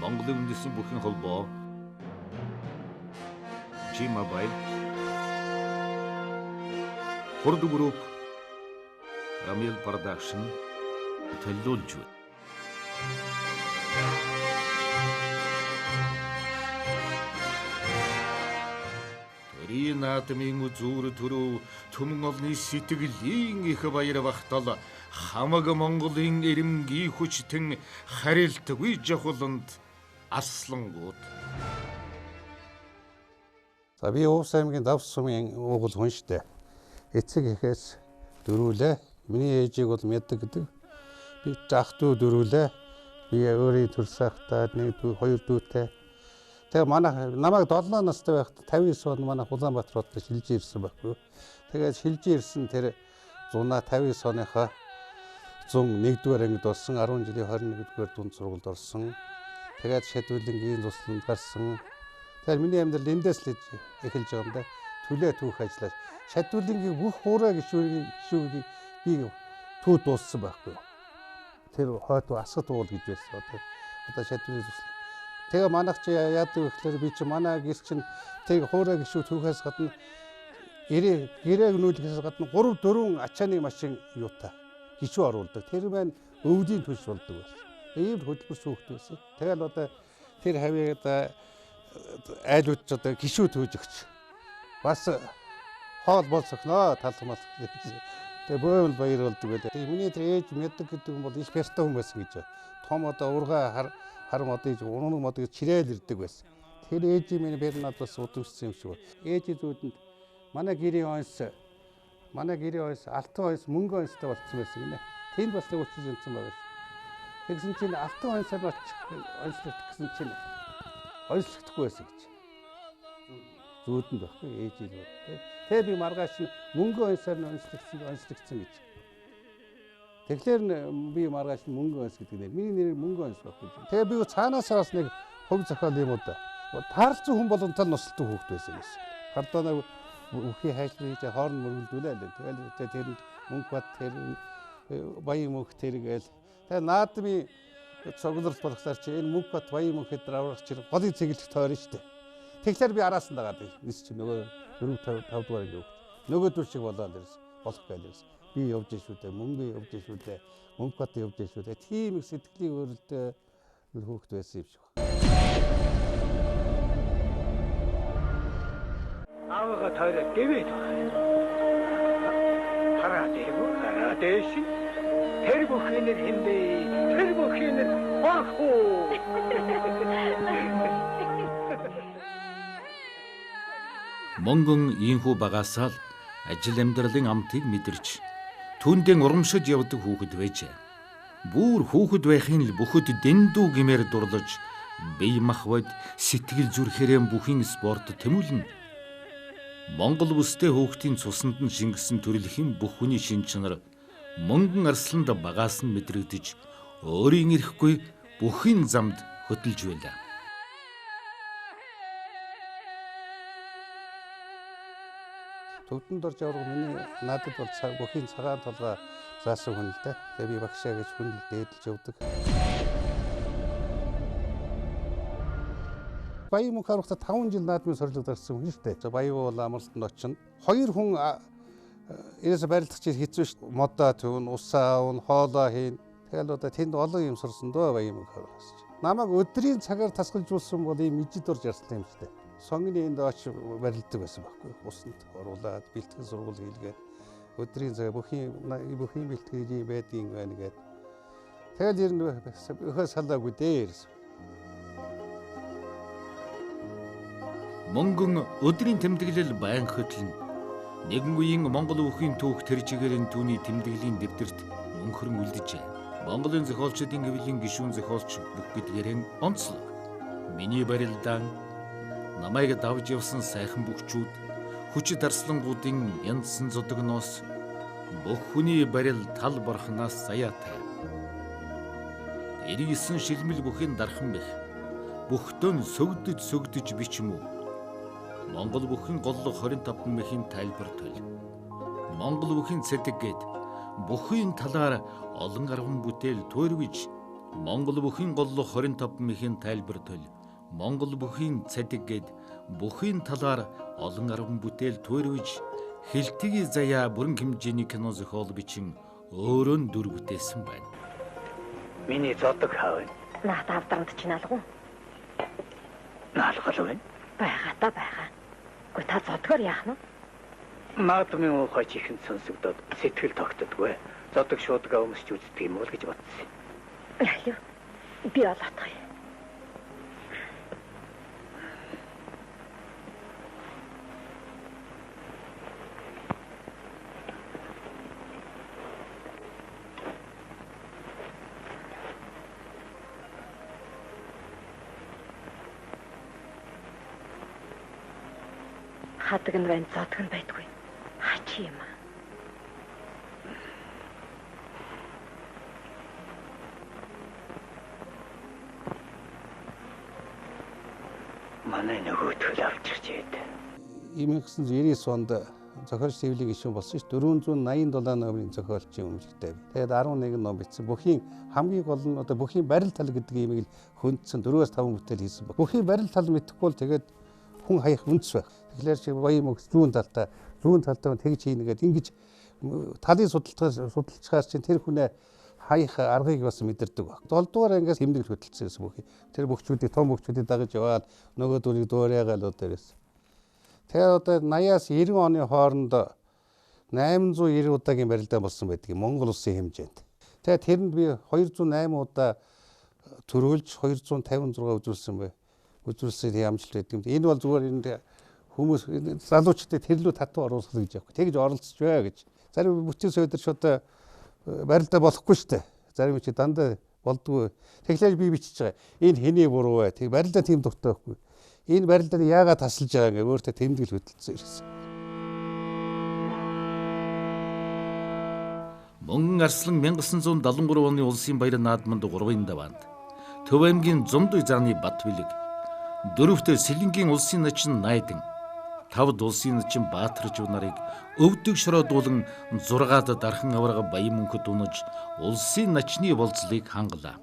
Монголын үндэсний бүхэн холбоо G-Mobile, Хурд Group, Ramil Production төлөөлж байна. Төрийн наадмын үзүүр төрөв түмэн олны сэтгэлийн их баяр багтал хамаг Монголын эрэмгийн хүчтэн харилтгүй жавхланд аслангууд. За би Увс аймгийн Давс сумын уугуул хүн штэ. Эцэг эхээс дөрүүлээ. Миний ээжийг бол мэддэг гэдэг. Би ах дүү дөрүүлээ. Би өөрийн төрсөختаа нэг дүү, хоёр дүүтэй. Тэгээ намайг 7 настай байхад 59 он манай Улаанбаатар хотод шилж ирсэн байхгүй. Тэгээд шилж ирсэн тэр 159 оныхоо 101-р ангид орсон, 10 жилийн 21-р дунд сургуульд орсон. Тэгээд шатвилынгийн тусланд гарсан. Тэгэхээр миний амьдрал эндээс л эхэлж байгаа юм да. Төлөө түүх ажиллаж. Шатвилынгийн бүх хуурай гişүүгийг би түү дууссан байхгүй. Тэр хойд асгад уул гэж байсан. Одоо шатвилын туслан. Тэгээ манайх чи яадаг вэ гэхээр би чи манай гэр чинь тэг хуурай гişүү түүхээс гадна гэрээг нүүлгээс гадна 3-4 ачааны машин юутай гişүү оруулдаг. Тэр маань өвлийн түлш болдог байсан. Ийм хөдөлмөр сүүхт байсан. Тэгэл одоо тэр хавьяад айлууд ч одоо гişүү төөж өгч. Бас хоол бол сохноо талхмал. Тэгээ бөөл баяр болдог байлаа. Миний тэр ээж мэддэг гэдэг юм бол их пястай хүн байсан гэж. Том одоо ургаа хар модыг унаг модыг чирээл ирдэг байсан. Тэр ээжийн миний бэрнад бас удагшсан юм шиг байна. Ээжийн зүудэнд манай гэрийн онс алтан онс мөнгө онстой болцсон байсан гинэ. Тэнд бас нэг учир юмсан байгаа шүү. Тэгсэн чинь алтан онсоор онцлогдох гэсэн чинь онцлогдохгүй байсан гэж. Зүудэнд байхгүй ээжийн зүуд. Тэгээ би маргааш нь мөнгө онсоор онцлогдсон гэж. Тэгэхээр би маргааш нь мөнгө онс гэдэг нэр. Миний нэр мөнгө онс байхгүй. Тэгээ би цаанаасаа бас нэг хөв зохиол юм уу да. Таарлцсан хүн болгонтой носолтой хүүхэд байсан гэсэн. Хардаа үхий хайшлыг хийж хоорн мөргөлдүүлээ л. Тэгэл тэр мөнгө бат тэр баян мөнх тэргээл. Тэгээ наадмын цогцолт болгосаар чи энэ мөнгө бат баян мөнх хэдэр аврах чинь голын цэглэх тойрно штэ. Тэгэхээр би араас нь дагаад нис чи нөгөө 4-5 дугаар ингэ. Нөгөө төр шиг болоод ирсэн. Болох байлээс. Би явж шүү дээ. Мөнгө явж шүү дээ. Мөнгө бат явж шүү дээ. Тийм их сэтгэлийн өөрөлтөө хүүхэд байсан юм шиг. Авага тойроо дэвээд байна. Хараад дэшин. Тэр бүхнэр хинбэ? Тэр бүхнэр орхоо. Монгон ийхүү багасаал ажил амьдралын амтыг мэдэрч түүндээ урамшиж явдаг хүүхэд байжээ. Бүүр хүүхэд байхын л бүхэд дэндүү гэмээр дурлаж бие махбод сэтгэл зүрхээрээ бүхин спорт тэмүүлнэ. Монгол бүстэй хүүхдийн цуснд нь шингэсэн төрөлхийн бүх хүний шин чанар мөнгөн арсланд багаас нь мэдрэгдэж өөрийн ирэхгүй бүхин замд хөтөлж байлаа. Төвдөнд орж явах миний надад бол бүхий цагаан толгой заасан хүн л дээ. Тэгээ би багшаа гэж хүн л дээдэлж явдаг. Баян мөнх харахта 5 жил наадмын сорлог дарсан хүн шүү дээ. Баян бол амралтанд очино. 2 хүн ерөөсө барилдах чинь хэцүү шүү. Модоо төвн, усаа авна, хоолоо хийн. Тэгэл одоо тэнд олон юм сурсан дөө баян мөнх харахс. Намайг өдрийн цагаар тасгалжуулсан бол ийм ижид орж ярьсан юм шүү дээ. Сонгоны энд очиж барилддаг байсан байхгүй. Усанд оруулаад бэлтгэн сургууль хийлгээд өдрийн цаг бүхий бэлтгэл байдгийн байна гэдэг. Тэгэл ер нь өхөө салаагүй дээр. Монгон өдрийн тэмдэглэл байн хөтлөн нэгэн үеийн Монгол бүхийн түүх тэр чигээрэн түүний тэмдэглэлийн дэвтэрт мөнхөрн үлджээ. Монголын зохиолчдын хэвлэлийн гишүүн зохиолч бүх гэдгээрэн онцлог. Миний барилдаан намайг давж явсан сайхан бүгчүүд хүчит арслангуудын янзсан зодогноос бүх хүний барил тал борхнаас заяатай. 99 шилмэл бүхэн дархан бэх бүхтөн сөгдөж бичмүү. Монгол бүхэн голлог 25 мэхийн тайлбар төл. Монгол бүхэн цэдэг гээд бүхийн талаар олон арван бүтээл туурвиж Монгол бүхийн голлох 25 мэхийн тайлбар төл, Монгол бүхийн цадиг гээд бүхийн талаар олон арван бүтээл туурвиж, хэлтгий заяа бүрэн хэмжээний кино зохиол бичин өөрөө дүр бүтээсэн байна. Миний зодог хаав. Наат авдармд чинь алгуу. Наалгал байна. Байгаа та байгаа. Гэхдээ та зодгоор яах нь? Наадмын ухаач ихэн сонсогдоод сэтгэл тогтдоггүй. Зодог шуудгаа өмсч үздэг юм уу гэж бодсон. Яа. Би олоодох юм. Хадаг нь байна, зодог нь байдгүй. Хачи юм аа. Манай нөгөө төл авчирчээд. 1999 онд зохиолч Сэвлийн гишүүн болсон ш 487 номын зохиолчийн өмжигтэй. Тэгээд 11 ном бичсэн. Бүхийн хамгийн гол нь одоо бүхийн барил тал гэдэг имийг л хөндсөн 4-5 бүтээл хийсэн баг. Бүхийн барил тал мэдэхгүй бол тэгээд хүн хаях үндэс байх. Тэгэхээр чи баян мөг зүүн талдаа тэгж хийнэгээд ингэж талын судалчгаар чинь тэр хүнээ хаях аргыг бас мэдэрдэг баг. 7 дугаар ангиас хэмнэл хөдөлсөн юм бүхий. Тэр бөхчүүдийг том бөхчүүдийг дагаж яваад нөгөө дүрийг дуурайгаал дээрээс. Тэгээ одоо 80-аас 90 оны хооронд 890 удаагийн барилдаа болсон байдаг Монгол улсын хэмжээнд. Тэгээ тэрэнд би 208 удаа төрүүлж 256 үзүүлсэн ямжилт байдаг юм. Энэ бол зүгээр энэ хүмүүс залуучуудад тэрлүү татуу оруулах гэж явах. Тэгж оролцож бай гэж. Зарим бүтцийн сойдэр шууд барилдаа болохгүй шүү дээ. Зарим чи дандаа болдгоо. Тэгэхээр би бичиж байгаа. Энэ хэний буруу вэ? Тэг барилдаа тийм дуртай байхгүй. Энэ барилдаа яагаад тасалж байгаа ингээ өөртөө тэмдэглэл хөдөлсөн ирсэн. Мөнгөн Арслан 1973 оны улсын баяр наадманд 3-ын даваанд Төв аймгийн Зумдуй зааны Бат билэг, 4-т Сэлэнгийн улсын начин Найдан, 5-д улсын начин Баатаржив нарыг өвдөг шороодуулан 6-ад дархан аварга баян мөнхөд унаж улсын начны болцлыг хангалаа.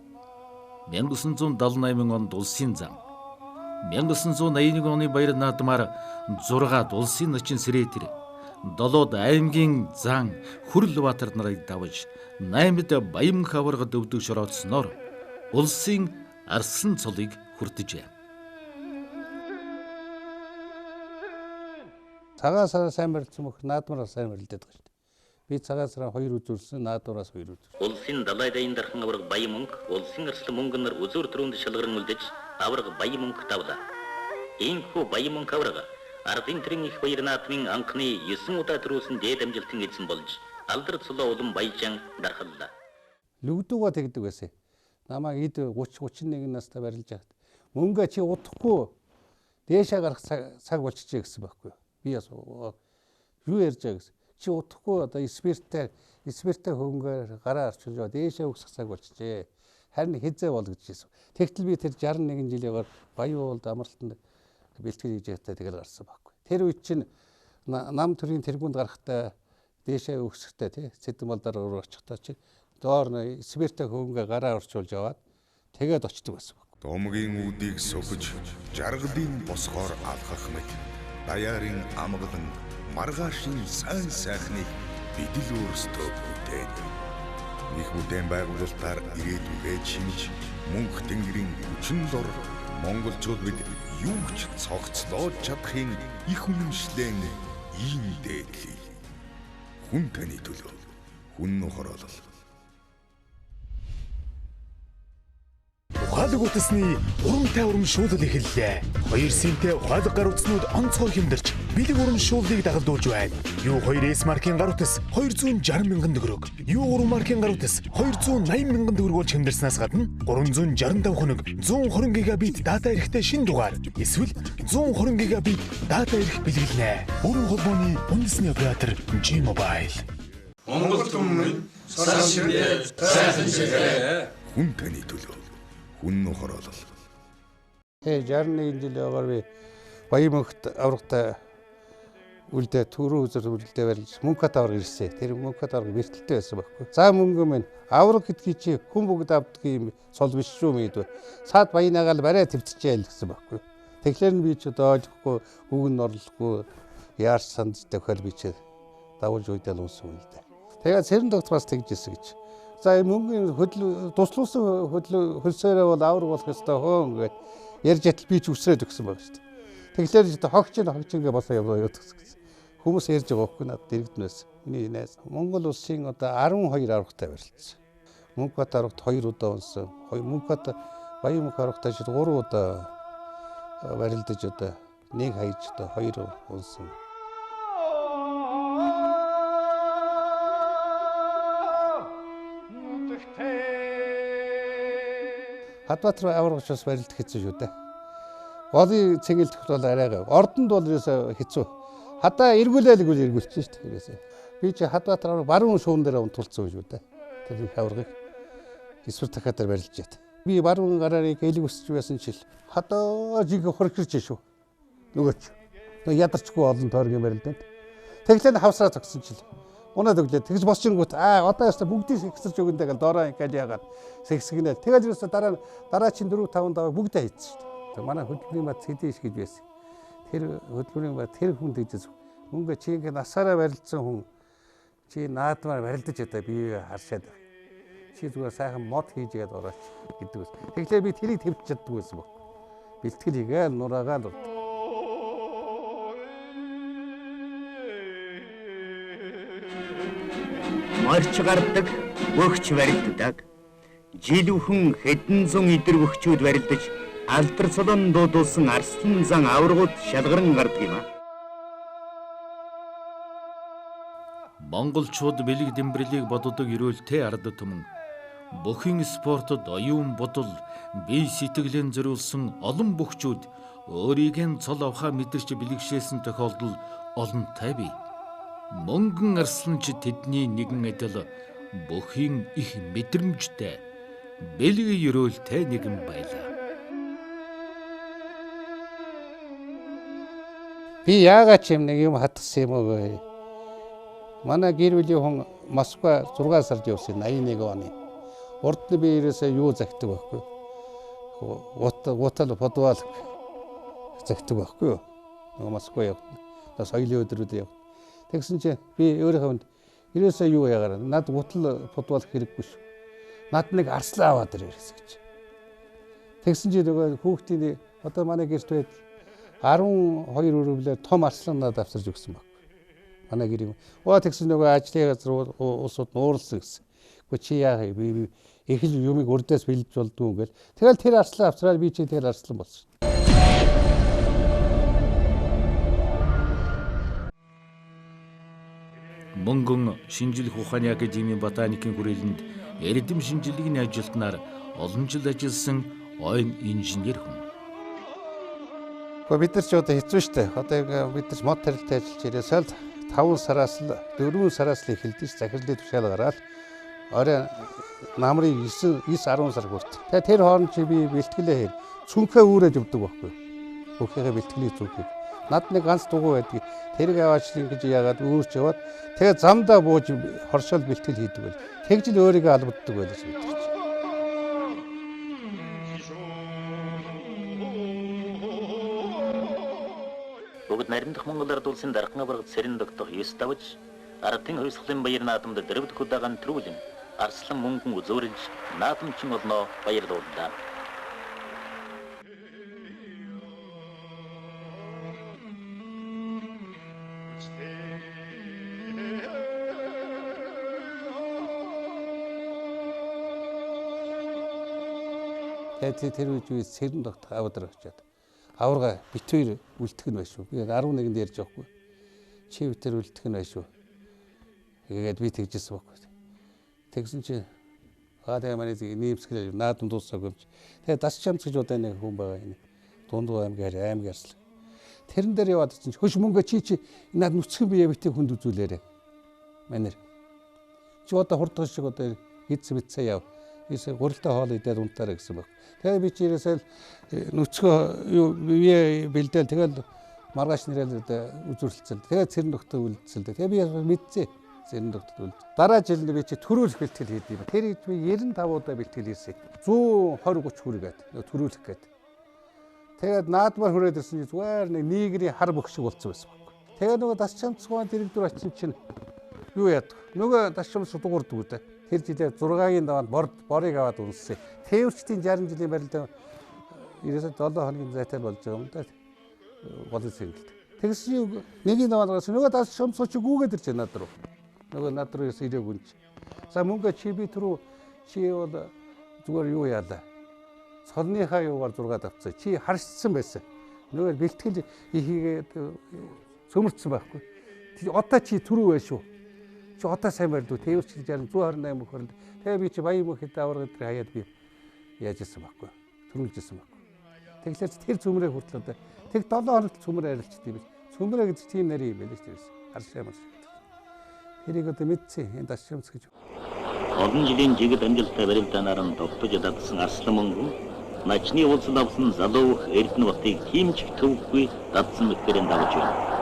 1978 онд улсын зам, 1981 оны баяр наадмаар 6-ад улсын начин Сэрэтэр, 7-д аймгийн зан Хүрлбаатар нарыг давж 8-д баян мөнх аваргад өвдөг шороодсноор улсын Арслан цолыг хүртэжээ. Цагаасараа сайн барилдсан мөх наадмаараа сайн барилдаад байгаа шүү дээ. Би цагаасараа 2 үзүүлсэн, наадмаараас 2 үзүүлсэн. Улсын далай дайын дархан аварга баян мөнх, улсын Арслан мөнгөнөр үзүр төрөнд шалгаран үлдэж аварга баян мөнх тавлаа. Ийхүү баян мөнх аварга ардын тэрэн их баяр наадмын анхны 9 удаа төрүүлсэн дээд амжилтын эзэн болж алдар цолоо улам баяжан дархаллаа. Лүгдүүгээ тэгдэг байсан. Намайг эд 30-31 настай барилж яхад мөнгө чи удахгүй дээшээ гарах цаг болчихжээ гэсэн байхгүй. Би бас юу ярьж байгаа гэсэн. Чи удахгүй одоо спирттэй хөнгөөр гараа орчуулж байгаа дээшээ өгсөх цаг болчихжээ. Харин хизээ бол гэж хэлсэн. Тэгтэл би тэр 61 жилээр Баян уулд амралтанд бэлтгэл хийж байхдаа тэгэл гарсан байхгүй. Тэр үед чинь нам төрийн тэргуунд гарахтаа дээшээ өгсөхтэй тий Сэдэн балдаар өөр очихтаа чи доор спирттэй хөнгө гараа орчуулж яваад тэгээд очдөг байсан баг. Домгийн үүдийг сөхөж жаргалын босгоор алхах мэт даяарын амгалан маргаашийн сайн сайхныг бидэл өөрсдөө бүтээн. Их бүтээн байгуулалтаар ирээдүйдээ чинж мөнх тэнгэрийн хүчин дор монголчууд бид юу ч цогцлоод чадахын их үнэмшлэн ийм дээдлий. Хүн таны төлөө хүн хороолол. Ухаалаг утасны урамтай урамшуулал эхэллээ. 2 синтэй ухаалаг гар утаснууд онцгой хэмдэрч бэлэг урамшууллыг дагалдуулж байна. U2S маркийн гар утас 260 мянган төгрөг. U3 маркийн гар утас 280 мянган төгрөг болж хэмдэрснээс гадна 365 хоног 120 гигабит дата эрэхтэй шин дугаар эсвэл 120 гигабит дата эрх бэлгэлнэ. Бүрэн холбооны үндэсний оператор G-Mobile. Монгол түмэн саршилтэй сайхан шигээ. Хүн таны төлөө хүн хороолол. 61 жилээр би Баян мөнхд аврагтай үлдээ түрүү үзэр үлдээ барилж мөнгө тавар ирсэн. Тэр мөнгө тавар бэртэлтэй байсан байхгүй. За мөнгө минь авраг гэдгийг чи хүн бүгд авдгийн цол биш шүү мэдвэ. Саад баянагаал барай твцчихээл гэсэн байхгүй. Тэгэхээр нь би ч ойлгохгүй, үг нь орлохгүй яарч санд тохиол би чи давуулж уйдал унсан юм л да. Тэгээд Цэрэн доктороос тэгжсэн гэж. За мөнгөний хөдөл туслуулсан хөлсөөрөө бол авраг болох ёстой хөө ингээд ярьж ятал би ч үсрээд өгсөн баг шүү дээ. Тэгэхээр хогч ингээ босоо яваад гэсэн. Хүмүүс ярьж байгаа хөхгүй надад дэрэгдэнээс. Миний найз Монгол улсын одоо 12 аврагтай барилдсан. Мөнхбат аврагт 2 удаа унсан. Мөнхбат Баян мөнх аврагтай 3 удаа барилдаж одоо нэг хайж одоо 2 унсан. Хадбаатар аврагчаас барилдах хэцүү шүү дээ. Голын цэнгэлдэх бол арайгаа. Ордонд бол ерөөсө хэцүү. Хадаа эргүүлээл эргүүлчих шүү дээ. Ерөөсө. Би чи Хадбаатар авраг баруун шуун дээр тулцсан шүү дээ. Тэр их аврагыг эсвэл дахиадаар барилж яат. Би баруун гараарыг элэг өсч байсан чил. Хадаа жиг хорхирч шүү. Нөгөөч. Ядарчгүй олон тойргийн барилданд. Тэглэн хавсраа зогсон чил. Унаад өглөө тэгж босчингүүт одоо яста бүгдийг сэгсэрч өгөндэй гэл доороо ингээл яагаад сэгсгэнэ. Тэгэл ерөөсө дараа чин 4 5 даваа бүгдээ хийсэн шүү дээ. Манай хөдөлгөөний бат сэдэж гэж байсан. Тэр хөдөлгөөний бат тэр хүн тэгжээс мөнгө чи ингээ насаараа барилдсан хүн чи наадмаар барилдаж одоо бие харшаад чи зүгээр сайхан мод хийжгээд орооч гэдэг ус. Тэгэхээр би тэрийг тавьчих чаддгүй байсан баг. Бэлтгэл хийгээл нураагаал урд. Морч гардаг, өгч барилддаг. Жил бүхэн хэдэн зуун идэр өгчүүд барилдаж алдар цолон дуудуулсан арслан зан аврагууд шалгаран гардаг юм а. Монголчууд бэлэг дэмбэрлийг боддог эрүүлтэй ард түмэн бүхэн спортод оюун бодол бие сэтгэлэн зориулсан олон бөхчүүд өөрийн цол авахаа мэдэрч бэлэгшээсэн тохиолдол олонтой бий. Мөнгөн арслан ч тэдний нэгэн адил бүхийн их мэдрэмжтэй бэлэг ерөөлтэй нэгэн байлаа. Би яагаад ч юм нэг юм хатсан юм уу? Манай гэр бүлийн хүн Москва 6 сард явсан 81 оны. Урд нь би ерөөсөө юу загтдаг байхгүй. Утал подвал загтдаг байхгүй юу? Москва явсан. Бас соёлын өдрүүд явсан. Тэгсэн чинь би өөрийнхөө хүнд ерөөсөө юу яагаар над утал подвал хэрэггүй шүү. Над нэг арслан аваад ирээс гэж. Тэгсэн чинь нөгөө хүүхдийн одоо манай гэрт байд 12 өрөвлөөр том арслан надад авчирж өгсөн баг. Манай гэр юм. Тэгсэн нөгөө ажлын газар улсууд нуурлсан гэсэн. Гэхдээ чи яах вэ? Би их л юмыг урдаас бэлдэж болдгоо ингээл. Тэгэл тэр арслан авчраад би чи тэр арслан болсон. Монгон шинжлэх ухааны академийн ботаникийн хүрээлэнд эрдэм шинжилгээний ажилтнаар олон жил ажилласан ойн инженер хүн. Бид нар ч одоо хэцүү шттэ. Одоо бид нар мод тарилтай ажиллаж ирээсэл 5 сараас л 4 сараас л эхэлдэж захирлын тушаал гараад орой намрын 9 10 сар хүрт. Тэгээ тэр хооронд чи би бэлтгэлээ хэр цүнхээ үүрэж өгдөг байхгүй. Бүхийгээ бэлтгэлийг цүнхийг. Над нэг ганц дугуй байдаг. Тэрийг аваач ингэж яагаад өөрч яваад тэгээ замдаа бууж хоршоол бэлтгэл хийдэг байл. Тэгж л өөрийгөө албаддаг байлаа шүү дээ. Бүгд наримдах Монгол ард улсын дархан аврагт Цэрэн доктор ёс давж ардын хувьсгалын баяр наадамд дэрвд хүдаган төрүүлэн арслан мөнгөн үзүүрж наадамчин олноо баярлууллаа. Тэр үеж би Цэрэн доктор аваад очиад аварга битвэр үлдэх нь байшгүй. Би 11-нд ярьж байхгүй. Чи битвэр үлдэх нь байшгүй. Тэгээд би тэгжсэн байхгүй. Тэгсэн чи тэгээ манай нэмсгэл наадам дуусаагүй юм чи. Тэгээ дас чамц гэж удаа нэг хүн байгаа юм. Дундуу аймгийн арслан. Тэрэн дээр яваад чинь хөш мөнгө чи над нүцгэн бие битээ хүнд үзүүлээрэ. Манер. Чи одоо хурдгаш шиг одоо гидс битсаа яв. Ийсээ гурилтай хоол идээд унтаарэ гэсэн баг. Тэгээ би чи ерөөсөө нүцгөө юу бие бэлдээл тэгэл маргааш нэрэл үзүүлэлцэл. Тэгээд цэрэн нөхдөд үлдсэлдэ. Тэгээд би мэдсэн. Цэрэн нөхдөд үлд. Дараа жилд би чи төрүүлэх бэлтгэл хийдэг юм. Тэр би 95 удаа бэлтгэл хийсэн. 120 30 хүргээд төрүүлэх гээд. Тэгээд наадмаар хүрээд ирсэн чи зүгээр нэг нийгрийн хар бөх шиг болцсон байсан байхгүй. Тэгээд нөгөө дасчамцгын директор очин чинь юу яадаг? Нөгөө дасчамц дуурдаг үү? Тэр жилээр 6-гийн даваанд борыг аваад үнссэн. Тээвэрчдийн 60 жилийн барилдаа 97 хоногийн зайтай болж байгаа юм да. Голын сэнгэлт. Тэгсэн нэгийн даваагаас нөгөө дасчамц чи гүүгээд ирж байна над руу. Нөгөө над руу ирэх үнч. За мөнгө чи би түрүү чи бол зүгээр юу яалаа. Цолныхаа юугаар 6 давцаа. Чи харшсан байсан. Нөгөө бэлтгэл хийгээд цөмөрцсөн байхгүй. Одоо чи түрүү байж шүү. Чи одоо сайн байрлуу. Тээвэрч 60 128 мөх хооронд. Тэгээ би чи баян мөх хэдэ авраг дээр хаяад би яаж исэн байхгүй. Төрүүлж исэн байхгүй. Тэгэхээр тэр цөмрөө хүртэл одоо тэг 7 хоногт цөмөр арилчдаг юм. Цөмрөө гэж тийм нарийн юм байл шүү дээ. Харшаа маш. Тэрийг одоо мэдсэн энэ дасчамц гэж. Олон жилийн жигд амжилттай барилдаанаар нь тогтож дадсан Арслан мөнгөн начны уулзал авсан залуу Эрдэнэ Батыг тийм ч төвгүй дадсан мэтгэрэн давж байна.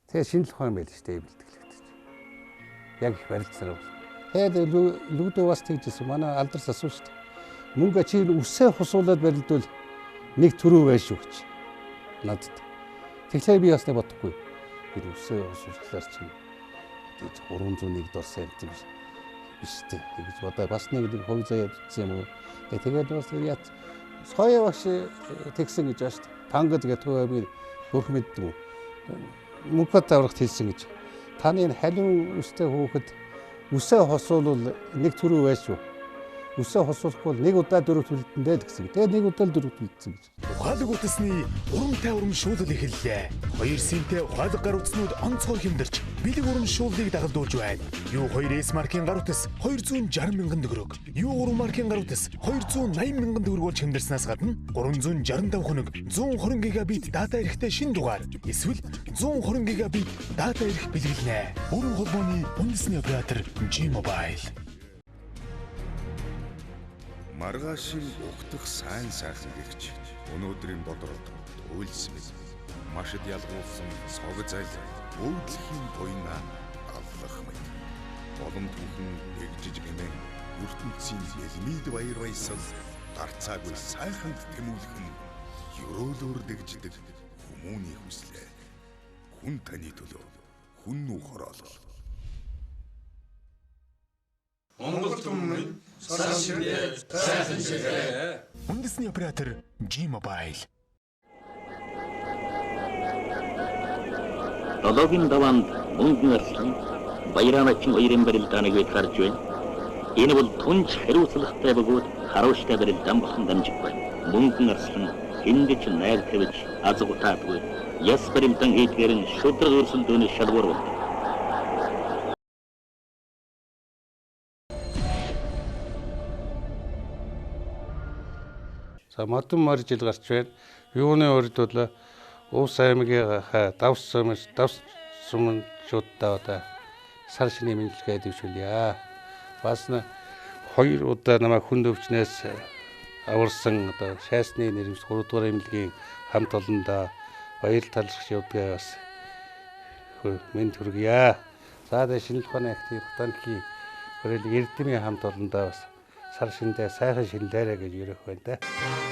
Тэгээ шинжлэх ухаан байл шүү дээ бэлтгэлэгдэж. Яг их барилдсан. Тэгээд лүгдөө бас тэгжсэн. Манай алдарс асуу шүү дээ. Мөнгө чи үсээ хусуулаад барилдвал нэг төрөө байж шүү гэж. Надад. Тэгэхээр би бас нэг бодохгүй. Би үсээ хусуулахлаар чи 301 дорсан юм биш дээ. Тэгж бодоо бас нэг хувь заяа бичсэн юм уу. Тэгээд бас яа соёо багш тэгсэн гэж байна шүү дээ. Пангад гэдэг би бүх мэддэг. Мөнгөд аврагт хэлсэн гэж. Таны халиун үстэй хөөхд үсээ хосуулвал нэг төрөө байж шүү. Үсээ хосуулахгүй нэг удаа дөрөв төлөлтөндөө л гэсэн. Тэгээд нэг удаа л дөрөв төлөлдсөн гэж. Ухаалаг утасны урамтай урамшуулал эхэллээ. 2 синтэй ухаалаг гар утаснууд онцгой хэмдэрч бэлэг урамшууллыг дагалдуулж байна. U2S маркийн гар утас 260 мянган төгрөг. U3 маркийн гар утас 280 мянган төгрөг болж хэмдэрснээс гадна 365 хоног 120 гигабит дата эрэхтэй шинэ дугаар эсвэл 120 гигабит дата эрэх бэлгэлнэ. Бүрэн холбооны үндэсний оператор G-Mobile. Маргаашийн угтах сайн сайхан гэгч өнөөдрийн бодрод үйлс мэд машид ялгуулсан цог зал өвдлөхийн буйна аллах мэд олон түүхэн нэгжиж гэмэн ертөнцийн ялмид баяр баясал гарцаагүй сайханд тэмүүлэх нь ёроолоор дэгждэг хүмүүний хүслээ хүн таны төлөө хүн нүү хороолол Монгол түмэн сайхан ширээ. Үндэсний оператор G-Mobile. Долоогийн даваанд мөнгөн арслан баяраначин хоёрын барилдааныг бид харж байна. Энэ бол түнч хариуцлагатай бөгөөд харуултай барилдаан болсон дамжиг байна. Мөнгөн арслан хэндэж найр тавьж азгуутаадгүй. Яс барилдаан хийдгээр нь шудраг өрсөлд өнө шалгуур болдог. Модон морь жил гарч байна. Юуны урд бол Увс аймгийн давс сумчуудаа одоо сар шинийн мэдлэгээ дэвшүүлье. Бас 2 удаа намайг хүнд өвчнөөс аварсан одоо шайсны нэрвч 3 дугаар эмнэлгийн хамт олондоо баяр талархаж явдгаа бас мэд хүргье. За дэ шинжлэх ухааны актив ботаникийн хүрээлэг Эрдэмийн хамт олондоо бас сар шиндээ сайхан шинлээрэ гэж ярих байна да.